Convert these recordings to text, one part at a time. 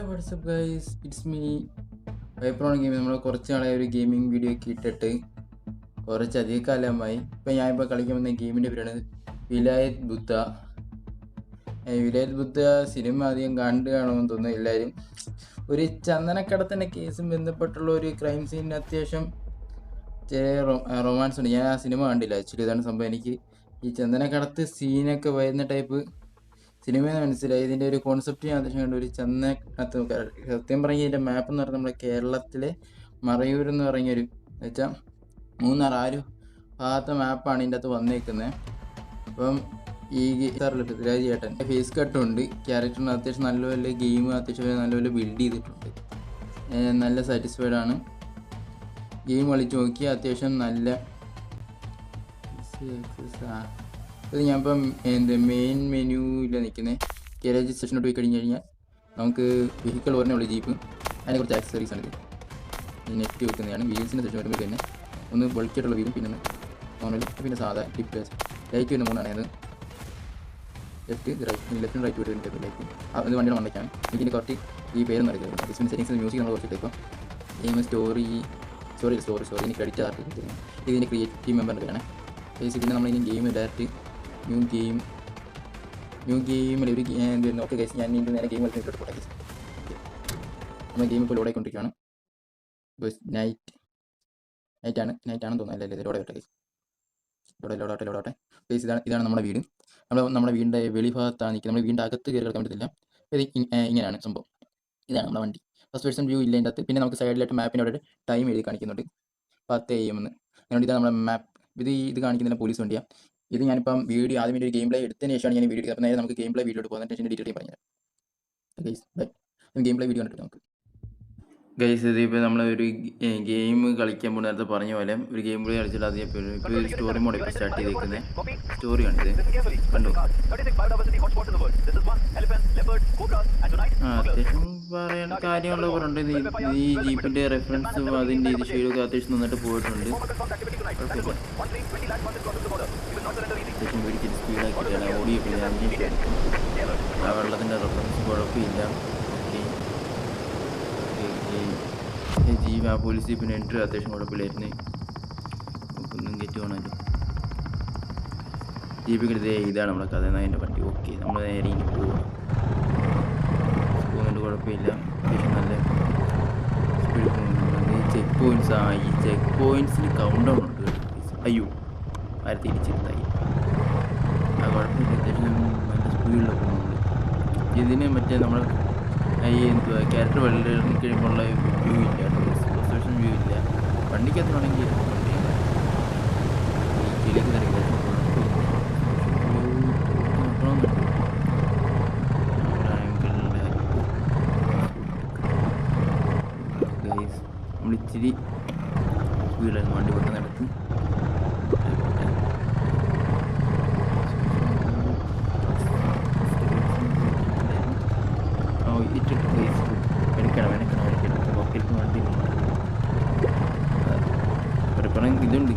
WhatsApp guys, it's me Vipron game. നമ്മൾ കുറച്ച് നാളെ ഒരു ഗെയിമിംഗ് വീഡിയോ ഒക്കെ ഇട്ടിട്ട് കുറച്ചധികം കാലമായി. ഇപ്പം ഞാനിപ്പോൾ കളിക്കാൻ വന്ന ഗെയിമിൻ്റെ പേരാണ് വിലായത് ബുദ്ധ. വിലായത് ബുദ്ധ സിനിമ അധികം കണ്ടു കാണുമെന്ന് തോന്നുന്നു എല്ലാവരും. ഒരു ചന്ദനക്കടത്തിൻ്റെ കേസും ബന്ധപ്പെട്ടുള്ള ഒരു ക്രൈം സീനിന് അത്യാവശ്യം റൊമാൻസ് ഉണ്ട്. ഞാൻ ആ സിനിമ കണ്ടില്ല ആക്ച്വലി. ഇതാണ് സംഭവം. എനിക്ക് ഈ ചന്ദനക്കടത്ത് സീനൊക്കെ വരുന്ന ടൈപ്പ് സിനിമയെന്ന് മനസ്സിലായി. ഇതിൻ്റെ ഒരു കോൺസെപ്റ്റ് ഞാൻ അത്യാവശ്യം കണ്ടു. ഒരു ചന്ദനക്കടത്ത് സത്യം പറഞ്ഞാൽ ഇതിൻ്റെ മാപ്പ് എന്ന് പറഞ്ഞാൽ നമ്മുടെ കേരളത്തിലെ മറയൂർ എന്ന് പറഞ്ഞൊരു വെച്ചാൽ മൂന്നാർ ആ ഒരു ഭാഗത്തെ മാപ്പാണ് ഇതിൻ്റെ അകത്ത് വന്നേക്കുന്നത്. അപ്പം ഈ പൃഥ്വിരാജ് ചേട്ടൻ ഫേസ് കട്ടുണ്ട്. ക്യാരക്ടറിന് അത്യാവശ്യം നല്ലപോലെ ഗെയിം അത്യാവശ്യം നല്ലപോലെ ബിൽഡ് ചെയ്തിട്ടുണ്ട്. നല്ല സാറ്റിസ്ഫൈഡ് ആണ്. ഗെയിം കളിച്ച് നോക്കി അത്യാവശ്യം നല്ല അത് ഞാനിപ്പം മെയിൻ മെനുവിൽ നിൽക്കുന്നത്. ഗാരേജ് സെക്ഷനോട്ട് പോയി കഴിഞ്ഞ് കഴിഞ്ഞാൽ നമുക്ക് വെഹിക്കിൾ പറഞ്ഞുള്ള ജീപ്പ്, അതിനെ കുറച്ച് ആക്സസറീസ് ആണ്. ഇത് നെറ്റ് വെക്കുന്നതാണ്. വീൽസിൻ്റെ സെക്ഷൻ വരുമ്പോൾ തന്നെ ഒന്ന് ബൾക്കായിട്ടുള്ള വീലും, പിന്നെ നോർമൽ, പിന്നെ സാധാ ടിപ്പ് ലൈറ്റ് വരുന്ന മൂന്നാണ്. അത് ലെഫ്റ്റും റൈറ്റ് വരുന്ന ലൈറ്റ് അത് വണ്ടിയുടെ മണ്ടയ്ക്കാണ്. എനിക്കിൻ്റെ കുറച്ച് ഈ പേരൊന്നും അറിയില്ല. ഡിസ്പ്ലേ സെറ്റിംഗ്സ് മ്യൂസിക് നമ്മൾ കുറച്ചിട്ട് ഇപ്പോൾ ഗെയിം സ്റ്റോറി എനിക്ക് ക്രെഡിറ്റ് ആർട്ടിട്ട് ഇതിൻ്റെ ക്രിയേറ്റീവ് മെമ്പറിൻ്റെ പേരാണ്. പിന്നെ നമ്മളിനി ഗെയിം ഡയറക്റ്റ് ന്യൂ ഗെയിമിൽ ഒരു ഓക്കെ ഗൈസ്, ഞാൻ ഇതിൻ്റെ നേരെ ഗെയിം കളിച്ചിട്ട് പോട്ടെ ഗൈസ്. നമ്മൾ ഗെയിം ഇപ്പോൾ ലോഡായിക്കൊണ്ടിരിക്കുകയാണ്. നൈറ്റാണെന്ന് തോന്നുന്നു. അല്ലേ ലോഡായിട്ടെ ഗൈസ്, ലോഡാട്ടെ ഗൈസ്. ഇതാണ് നമ്മുടെ വീട്. നമ്മുടെ വീടിൻ്റെ വെളിഭാഗത്താണ് നിൽക്കുന്നത്. നമ്മൾ വീടിൻ്റെ അകത്ത് കയറി കിടക്കാൻ പറ്റത്തില്ല. ഇത് ഇങ്ങനെയാണ് സംഭവം. ഇതാണ് നമ്മുടെ വണ്ടി. ഫസ്റ്റ് പേഴ്സൺ വ്യൂ ഇല്ല ഇതിൻ്റെ അകത്ത്. പിന്നെ നമുക്ക് സൈഡിലായിട്ട് മാപ്പിൻ്റെ അവിടെ ടൈം എഴുതി കാണിക്കുന്നുണ്ട് 10 AM എന്ന്. അതുകൊണ്ട് ഇതാണ് നമ്മുടെ മാപ്പ്. ഇത് കാണിക്കുന്നില്ല പോലീസ് വണ്ടിയാണ്. ഇത് ഞാനിപ്പം ആദ്യം ഒരു ഗെയിം പ്ലേ എടുത്തതിന് ശേഷമാണ് ഞാൻ വീഡിയോ എടുത്തത്. അപ്പോൾ നേരെ നമുക്ക് ഗെയിം പ്ലേ വീഡിയോ പോകുന്ന ടെൻഷൻ ഡീറ്റെയിൽ പറഞ്ഞുതരാം ഗൈസ്. ഗെയിം പ്ലേ വീഡിയോ കണ്ടിട്ട് നമുക്ക് ഗൈസ്. ഇതിപ്പോൾ നമ്മളൊരു ഗെയിം കളിക്കാൻ പോകുന്ന നേരത്തെ പറഞ്ഞ പോലെ ഒരു ഗെയിം പ്ലേ കളിച്ചിട്ട് അതിപ്പോൾ ഒരു സ്റ്റോറി മോഡ് ഇപ്പോൾ സ്റ്റാർട്ട് ചെയ്തേക്കുന്നത്. സ്റ്റോറിയാണിത്, കണ്ടു. അത്യാവശ്യം പറയേണ്ട കാര്യങ്ങളൊക്കെ പറഞ്ഞിട്ടുണ്ട്. ഈ ജീപ്പിൻ്റെ റെഫറൻസും അതിൻ്റെ ഇത് ഷെയ്ഡൊക്കെ അത്യാവശ്യം നന്നായിട്ട് പോയിട്ടുണ്ട്. അത്യാവശ്യം പിടിച്ചിട്ട് സ്പീഡാക്കിയിട്ടാണ് ഓടിയൊക്കെ. ആ വെള്ളത്തിൻ്റെ റെഫറൻസ് കുഴപ്പമില്ല. ജീപ്പ് ആ പോലീസ് ജീപ്പിന് എൻട്രി അത്യാവശ്യം കുഴപ്പമില്ലായിരുന്നു. ഒന്നും കയറ്റി പോകണമല്ലോ. ജീപ്പിക്കടുത്ത് ഇതാണ് നമ്മുടെ കഥ. അതിൻ്റെ വണ്ടി. ഓക്കെ, നമ്മൾ നേരെ ഇനി പോകുന്നുണ്ട്. കുഴപ്പമില്ല. അത്യാവശ്യം നല്ല സ്പീഡ് പോകുന്നുണ്ട്. ഈ ചെക്ക് പോയിൻറ്റ്സിന് കൗണ്ട് ഡൗൺ ഉണ്ട്. അയ്യോ, ആരത്തി ഇടിച്ചിരുത്തായി. ആ കുഴപ്പമില്ല. അത്യാവശ്യം നല്ല സ്പീഡിലൊക്കെ പോകുന്നുണ്ട്. ഇതിന് മറ്റേ നമ്മൾ ഈ ക്യാരക്ടർ വെള്ളം കഴിയുമ്പോഴുള്ള വ്യൂ ഇല്ല, പൊസിഷൻ വ്യൂ ഇല്ല. വണ്ടിക്കകത്താണെങ്കിൽ ഈ കിലേക്ക് തിരക്കില്ല. നമ്മളിച്ചിരി സ്പീഡായിരുന്നു വണ്ടി പെട്ടെന്ന് നടത്തി. ഇട്ടിട്ട് എടുക്കണം പോക്കറ്റിൽ വണ്ടി പരപ്പണം. ഇതിനുണ്ട്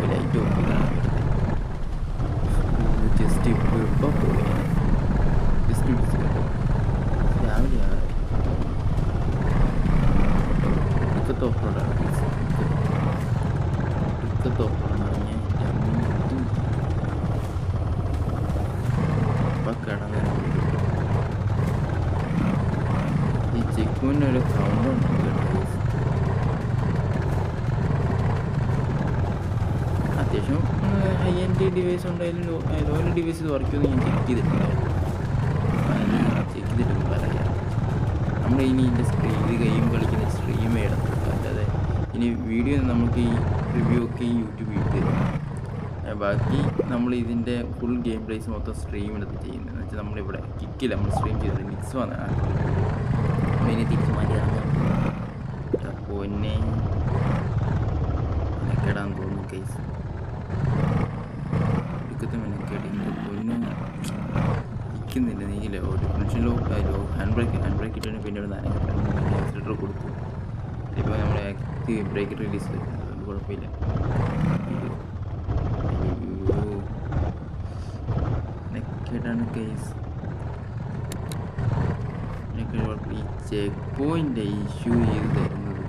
ലൈറ്റ് ഓഫിലാണ്. ജസ്റ്റ് ഇപ്പോൾ പോയി ജസ്റ്റ് രാവിലെ ഓഫ്റോഡാണ്. ഈ ചെക്കുവിനൊരു സൗണ്ട് ഉണ്ട്. അത്യാവശ്യം ഹൈ എൻഡ് ഡിവൈസ് ഉണ്ടായാലും ലോ എൻഡ് ഡിവൈസ് വർക്ക് ചെയ്യുമെന്ന് ഞാൻ ചെക്ക് ചെയ്തിട്ടുണ്ടായിരുന്നു. പറയാം. നമ്മൾ ഇനി ഇതിൻ്റെ ഗെയിം കളിക്കുന്ന സ്ട്രീം ചെയ്യണം. അല്ലാതെ ഇനി വീഡിയോ നമുക്ക് ഈ റിവ്യൂ ഒക്കെ ഈ യൂട്യൂബ് തരും. ബാക്കി നമ്മൾ ഇതിൻ്റെ ഫുൾ ഗെയിം പ്ലേസ് മൊത്തം സ്ട്രീമിനകത്ത് ചെയ്യുന്നത്. എന്ന് വെച്ചാൽ നമ്മളിവിടെ കിക്കില്ല, നമ്മൾ സ്ട്രീം ചെയ്തത് മിക്സ് വന്നതാണ്. ഇനി തിരിച്ച് മാറ്റിയാണ് പൊന്നെ മെനക്കേടാന്ന് തോന്നുന്നു കേസ്. ഒടുക്കത്തെ മെനക്കേട്. പൊന്നു നിൽക്കുന്നില്ല. നീല ഒരു ഫംഗ്ഷനിലോ ഹാൻഡ് ബ്രേക്ക് ഇട്ടാണ് പിന്നെ ഒരു ആക്സിലേറ്റർ കൊടുത്തു. ഇപ്പോൾ നമ്മുടെ ബ്രേക്ക് റിലീസ് വരുന്നത്. അതുകൊണ്ട് കുഴപ്പമില്ല. നെക്കേടാണ് കേസ്. ചെക്ക് പോയിൻ്റ് ഇഷ്യൂ ചെയ്ത് തരുന്നത്.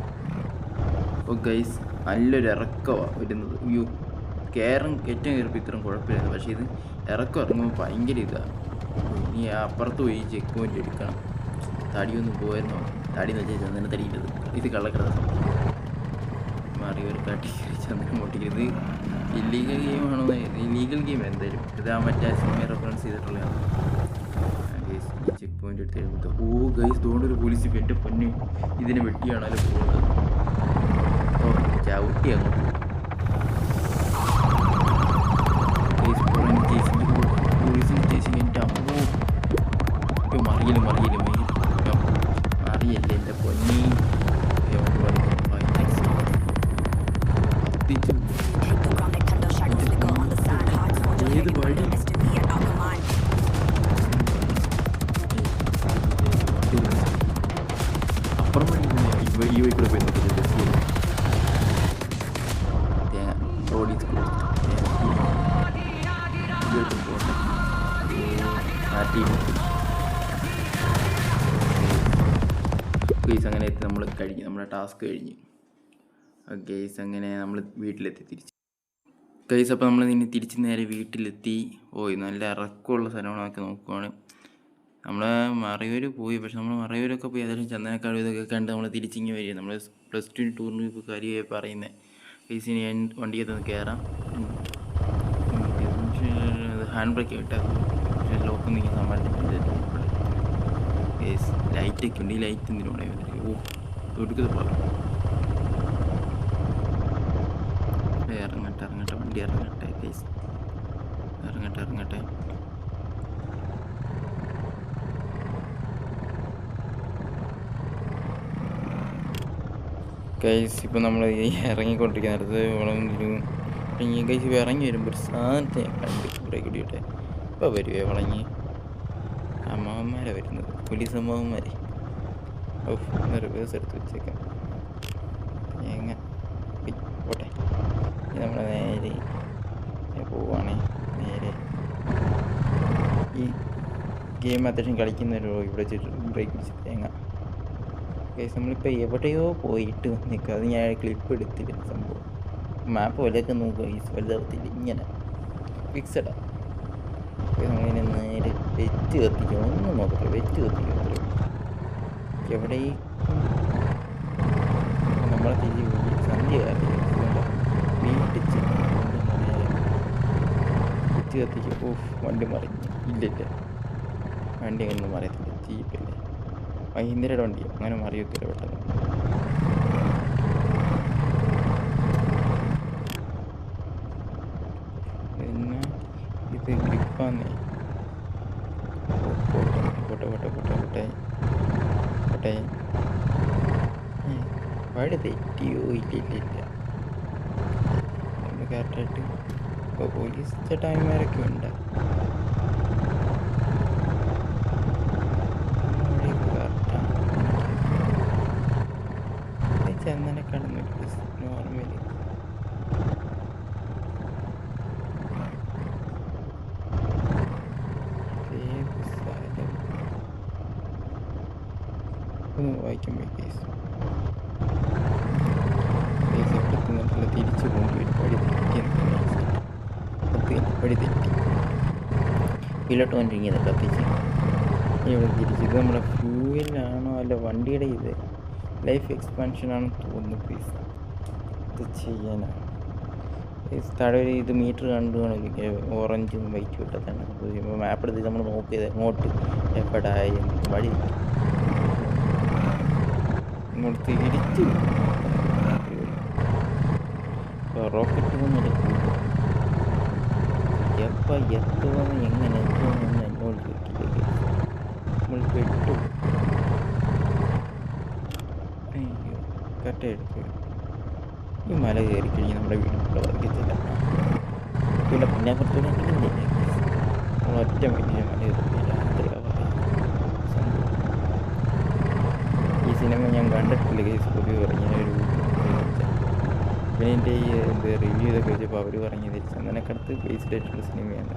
അപ്പോൾ ഗൈസ് നല്ലൊരു ഇറക്കമാണ് വരുന്നത്. അയ്യോ ഏറ്റവും കയറിയപ്പോൾ ഇത്രയും കുഴപ്പമില്ലായിരുന്നു, പക്ഷേ ഇത് ഇറക്കം ഇറങ്ങുമ്പോൾ ഭയങ്കര ഇതാണ്. ഇനി അപ്പുറത്ത് പോയി ചെക്ക് പോയിൻ്റ് എടുക്കണം. തടിയൊന്നും പോയെന്നോ, തടി എന്ന് വെച്ചാൽ ചന്ദന തടിയില്ലത്, ഇത് കള്ളക്കടത്ത് മാറി ഒരു കാട്ടി ചന്ദനം പൊട്ടിക്കരുത്. ഇല്ലീഗൽ ഗെയിമാണോ? ഇല്ലീഗൽ ഗെയിം എന്തായാലും ഇത് മറ്റേ സിനിമയെ റെഫറൻസ് ചെയ്തിട്ടുള്ളതാണ്. ചെക്ക് പോയിൻ്റ് എടുത്ത് കഴിയുമ്പോൾ ഓ ഗൈസ് തോണ്ടൊരു പോലീസ് എൻ്റെ പൊന്ന് ഇതിനെ വെട്ടിയാണല്ലോ പോകുന്നത്. ഓ ചവിട്ടി അങ്ങോട്ട് പോലീസിന് ചേച്ചി എൻ്റെ അമ്മോ മറിയലും അറിയല്ലേ എൻ്റെ പൊന്നി ഏത് വഴി അപ്പുറം വഴി ഈ വഴി കൂടെ പോയി നോക്കില്ല റോഡിൽ ഗെയ്സ് അങ്ങനെ എത്തി നമ്മൾ കഴിഞ്ഞു, നമ്മുടെ ടാസ്ക് കഴിഞ്ഞു ഗെയ്സ്. അങ്ങനെ നമ്മൾ വീട്ടിലെത്തി തിരിച്ച് ഗെയ്സ്. അപ്പോൾ നമ്മൾ ഇനി തിരിച്ച് നേരെ വീട്ടിലെത്തി. നല്ല ഇറക്കമുള്ള സ്ഥലങ്ങളൊക്കെ നോക്കുവാണ്. നമ്മൾ മറയൂർ പോയി, പക്ഷെ നമ്മൾ മറയൂരൊക്കെ പോയി ഏതായാലും ചന്ദനക്കാട് ഇതൊക്കെ കണ്ട് നമ്മൾ തിരിച്ചിങ്ങി വരിക. നമ്മൾ +2 ടൂറിന് ഇപ്പോൾ കാര്യമായി പറയുന്നത് ഗെയ്സ്. ഇനി വണ്ടിക്കകത്ത് കയറാം. ഹാൻഡ് ബ്രേക്ക് കിട്ടാം, പക്ഷേ ലോക്ക് നീങ്ങി സമാധാനം ഗെയ്സ്. ലൈറ്റൊക്കെ ഉണ്ട്, ഈ ലൈറ്റ് എന്തിനോടെ എടുക്കുന്നത് പോലെ. ഇറങ്ങട്ടെ വണ്ടി ഇറങ്ങട്ടെ ഗെയ്സ്, ഇറങ്ങട്ടെ. ഗൈസ് ഇപ്പോൾ നമ്മൾ ഈ ഇറങ്ങിക്കൊണ്ടിരിക്കുന്ന അടുത്ത് വളഞ്ഞൊരു ഗൈസ് ഇപ്പോൾ ഇറങ്ങി വരുമ്പോൾ ഒരു സാധനത്തെ ഞാൻ കണ്ട് ബ്രേക്ക് ഇടിയിട്ടെ. ഇപ്പോൾ വരുവേ വളഞ്ഞ് അമ്മാവന്മാരാണ് വരുന്നത്, പോലീസ് അമ്മാവന്മാരെ. റിവേഴ്സ് എടുത്ത് വെച്ചേക്കാം. പോട്ടെ, നമ്മൾ നേരെ പോവുകയാണേ. നേരെ ഈ ഗെയിം അത്യാവശ്യം കളിക്കുന്നവരോ ഇവിടെ വെച്ചിട്ട് ബ്രേക്ക് പിടിച്ച് തേങ്ങ ഗൈസ്. നമ്മളിപ്പോൾ എവിടെയോ പോയിട്ട് നിൽക്കുക, അത് ഞാൻ ക്ലിപ്പ് എടുത്തില്ല. സംഭവം മാപ്പ് പോലെയൊക്കെ നോക്കുക ഗൈസ്, വലുതാവത്തില്ല, ഇങ്ങനെ ഫിക്സഡാണ്. നമ്മളിങ്ങനെ നേരെ വെച്ച് കത്തിക്കണം, ഒന്നും നോക്കത്തില്ല, വെച്ച് കത്തിക്കണം. എവിടെ നമ്മളെ തിരിച്ച് സന്ധ്യ വീട്ടിൽ വെച്ച് കത്തിക്കും. വണ്ടി മറിഞ്ഞു. ഇല്ലില്ല, വണ്ടി ഒന്നും മറിയത്തില്ല, ജീപ്പല്ലേ, മഹീന്ദ്രയുടെ വണ്ടിയോ അങ്ങനെ മറിയത്തില്ല പെട്ടെന്ന്. പിന്നെ ഇത് ഗ്രിപ്പാന്നേ. പോട്ടെ വഴി തെറ്റിയോ? ഇല്ല നമ്മൾ കറക്റ്റായിട്ട് ഇപ്പോൾ പോലീസ് ചേട്ടായിമാരൊക്കെ ഉണ്ട്. ചന്ദനക്കാട് നോർമലി വായിക്കുമ്പോൾ തിരിച്ചു പോകേണ്ടി വരും. വഴി തെറ്റി ഇതിലോട്ട് കൊണ്ടിരിക്കുന്നത് കത്തിച്ച് ഇവിടെ തിരിച്ച്. ഇത് നമ്മുടെ ഫ്യൂവലാണോ അല്ല വണ്ടിയുടെ ഇത് ലൈഫ് എക്സ്പാൻഷനാണെന്ന് തോന്നുന്നു. പ്ലീസ് ഇത് ചെയ്യാനാണ് താഴെ ഇത് മീറ്റർ കണ്ടുകൊണ്ട് ഓറഞ്ചും വൈറ്റും ഇട്ടതാണ്. മാപ്പ് എടുത്ത് നമ്മൾ നോക്കിയത് എങ്ങോട്ട് എപ്പോഴായി വഴി ഇങ്ങോട്ട് തിരിച്ച് റോക്കറ്റ് എപ്പോൾ എത്തുമെന്ന് എങ്ങനെ എത്തുമെന്ന് എന്നോട് ചോദിക്കില്ല. നമ്മൾ പെട്ടു. അയ്യോ കറക്റ്റ് എടുക്കുക. ഈ മല കയറി കഴിഞ്ഞ് നമ്മുടെ വീട്ടിലുള്ള വർഗത്തില്ല. പിന്നെ കുറച്ചുകൂടെ നമ്മൾ ഒറ്റ മൈൻഡിൽ മല കയറി രാത്രി ഈ സിനിമ ഞാൻ കണ്ടിട്ടില്ല കേസ്. പൊതുവെ പറഞ്ഞൊരു പിന്നെ എൻ്റെ ഈ റിവ്യൂ ഇതൊക്കെ വെച്ചപ്പോൾ അവർ പറഞ്ഞത് ചന്ദനക്കടത്ത് ബേസ്ഡ് ആയിട്ടുള്ള സിനിമയാണ്.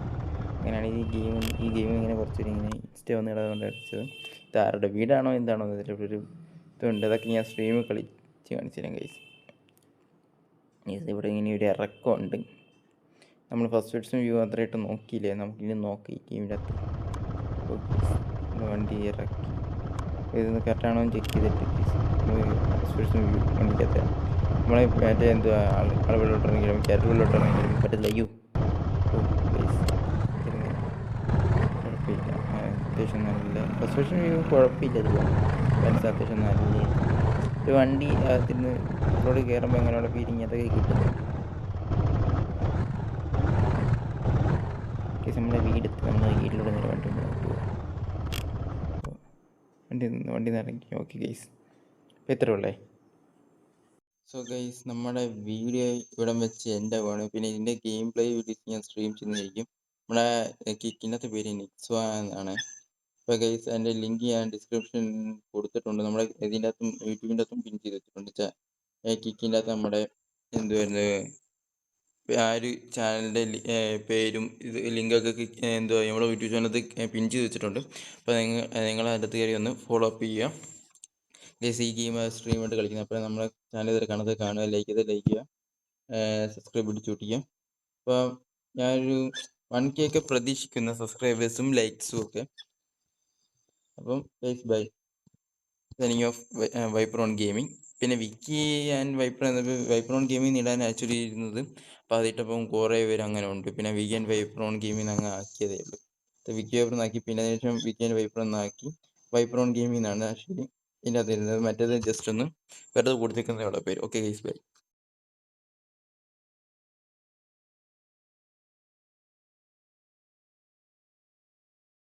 അങ്ങനെയാണ് ഈ ഗെയിം ഇങ്ങനെ കുറച്ചൊരു ഇങ്ങനെ ഇൻസ്റ്റ വന്ന് ഇടാതുകൊണ്ട് അടിച്ചത്. ഇത് ആരുടെ വീടാണോ എന്താണോ ഇതിലൊരു ഇതുണ്ട്. അതൊക്കെ ഞാൻ സ്ട്രീമിൽ കളിച്ച് കാണിച്ചു തരാം ഗൈസ്. ഇവിടെ ഇങ്ങനെ ഒരു ഇറക്കമുണ്ട്. നമ്മൾ ഫസ്റ്റ് പേഴ്സൺ വ്യൂ മാത്രമായിട്ട് നോക്കിയില്ലേ, നമുക്കിനി നോക്കാം ഈ ഗെയിമിൻ്റെ അകത്ത്. വണ്ടി ഇറക്കി ഇതൊന്ന് കറക്റ്റാണോ എന്ന് ചെക്ക് ചെയ്തിട്ട് ഫസ്റ്റ് പേഴ്സൺ വ്യൂ വണ്ടിക്കകത്ത് നമ്മളെ മറ്റേ എന്തുവാ ആളുകളിലോട്ടിറങ്ങിയാലും ക്യാരറ്റുകളിലോട്ടിറങ്ങിയാലും പറ്റില്ല. അയ്യോ കുഴപ്പമില്ല, അത്യാവശ്യം നല്ല ഫസ്റ്റ് പേഴ്സൺ വ്യൂ കുഴപ്പമില്ല. ഇത് മനസ്സിൽ അത്യാവശ്യം നല്ല ഒരു വണ്ടി അതിന് റോഡ് കയറുമ്പോൾ എങ്ങനെയുള്ള ഫീലിങ് അതൊക്കെ കിട്ടുന്നു. നമ്മുടെ വീട്ടിലൂടെ നേരെ വണ്ടി ഇറങ്ങി. ഓക്കെ ഗൈസ്, അപ്പോൾ ഇത്രേ ഉള്ളേ. സോ ഗൈസ്, നമ്മുടെ വീഡിയോ ഇവിടം വെച്ച് എൻ്റെ ആണ്. പിന്നെ ഇതിൻ്റെ ഗെയിം പ്ലേ വീഡിയോസ് ഞാൻ സ്ട്രീം ചെയ്യുന്നതായിരിക്കും. നമ്മുടെ കിക്കിനകത്ത് പേര് നിക്സ്വ എന്നാണ്. അപ്പോൾ ഗൈസ്, അതിൻ്റെ ലിങ്ക് ഞാൻ ഡിസ്ക്രിപ്ഷൻ കൊടുത്തിട്ടുണ്ട്. നമ്മുടെ ഇതിൻ്റെ അകത്തും യൂട്യൂബിൻ്റെ അകത്തും പിൻ ചെയ്ത് വെച്ചിട്ടുണ്ട്. കിക്കിൻ്റെ അകത്ത് നമ്മുടെ എന്തുവായിരുന്നു ആ ഒരു ചാനലിൻ്റെ പേരും ഇത് ലിങ്കൊക്കെ എന്തുവാ നമ്മുടെ യൂട്യൂബ് ചാനലത്ത് പിൻ ചെയ്ത് വെച്ചിട്ടുണ്ട്. അപ്പോൾ നിങ്ങൾ അതിൻ്റെ അകത്ത് കയറി ഒന്ന് ഫോളോ അപ്പ് ചെയ്യുക ഗൈസ്. ഈ ഗെയിം സ്ട്രീമായിട്ട് കളിക്കുന്നത്. അപ്പോൾ നമ്മുടെ ചാനൽ ഇതുവരെ കാണുക, ലൈക്ക് ചെയ്യുക, സബ്സ്ക്രൈബ് പിടിച്ചു കൂട്ടിക്കുക. അപ്പോൾ ഞാനൊരു 1K ഒക്കെ പ്രതീക്ഷിക്കുന്ന സബ്സ്ക്രൈബേഴ്സും ലൈക്സും ഒക്കെ. അപ്പം guys bye, signing off Vipron gaming. പിന്നെ വിക്കി ആൻഡ് വൈപ്രോൺ ഗെയിമിംഗ് ഇടാൻ ആക്ച്വലി ഇരുന്നത്. അപ്പോൾ അതിട്ടപ്പം കുറേ പേര് അങ്ങനെ ഉണ്ട്. പിന്നെ വിക്കി ആൻഡ് വൈപ്രോൺ ഗെയിമിംഗ് അങ്ങ് ആക്കിയതേ ഉള്ളൂ. വിക്കി വൈപ്രോൺ ആക്കി, പിന്നെ ശേഷം വിക്കി ആൻഡ് വൈപ്രോൺ ആക്കി വൈപ്രോൺ ഗെയിമിംഗ് എന്നാണ് ആക്ച്വലി ഇതിൻ്റെ അകത്ത് ഇരുന്നത്. മറ്റേത് ജസ്റ്റ് ഒന്ന് വെറുതെ കൊടുത്തേക്കുന്നതേ ഉള്ള പേര്. Okay guys bye.